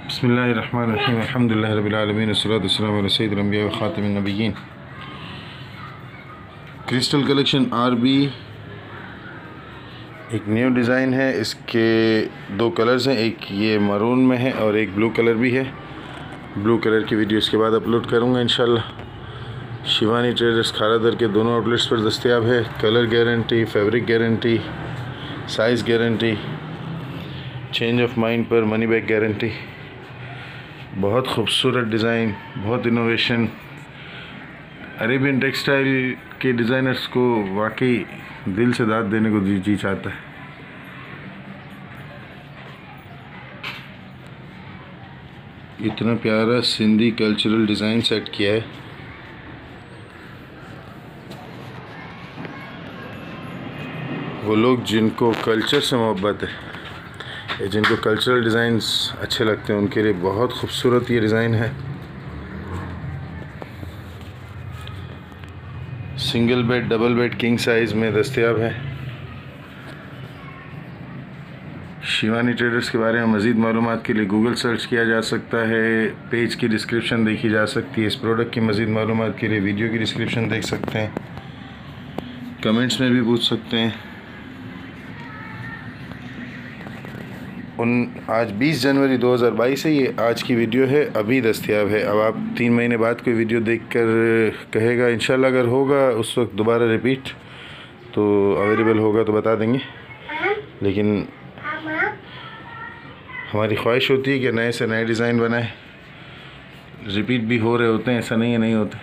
बिस्मिल्लाहिर्रहमानिर्रहीम अल्हम्दुलिल्लाहि रब्बिल आलमीन वस्सलातु वस्सलामु अला सय्यिदिल अंबिया व खातिमिन नबिय्यीन। क्रिस्टल कलेक्शन आरबी एक न्यू डिज़ाइन है। इसके दो कलर्स हैं, एक ये मरून में है और एक ब्लू कलर भी है। ब्लू कलर की वीडियो इसके बाद अपलोड करूँगा इंशाल्लाह। शिवानी ट्रेडर्स खारादर के दोनों आउटलेट्स पर दस्तयाब है। Colour guarantee, fabric guarantee, size guarantee, change of mind पर मनी बैक गारंटी। बहुत खूबसूरत डिज़ाइन, बहुत इनोवेशन। अरेबियन टेक्सटाइल के डिज़ाइनर्स को वाकई दिल से दाद देने को जी चाहता है। इतना प्यारा सिंधी कल्चरल डिज़ाइन सेट किया है। वो लोग जिनको कल्चर से मोहब्बत है या जिनको कल्चरल डिज़ाइंस अच्छे लगते हैं उनके लिए बहुत खूबसूरत ये डिज़ाइन है। Single bed, double bed, king size में दस्तयाब है। शिवानी ट्रेडर्स के बारे में मज़ीद मालूमात के लिए गूगल सर्च किया जा सकता है। पेज की डिस्क्रिप्शन देखी जा सकती है। इस प्रोडक्ट की मज़ीद मालूमात के लिए वीडियो की डिस्क्रिप्शन देख सकते हैं। कमेंट्स में भी पूछ सकते हैं। आज 20 जनवरी 2022 है। ये आज की वीडियो है, अभी दस्तयाब है। अब आप 3 महीने बाद कोई वीडियो देखकर कहेगा इंशाल्लाह, अगर होगा उस वक्त दोबारा रिपीट तो अवेलेबल होगा तो बता देंगे। लेकिन हमारी ख्वाहिश होती है कि नए से नए डिज़ाइन बनाए। रिपीट भी हो रहे होते हैं, ऐसा नहीं है नहीं होते।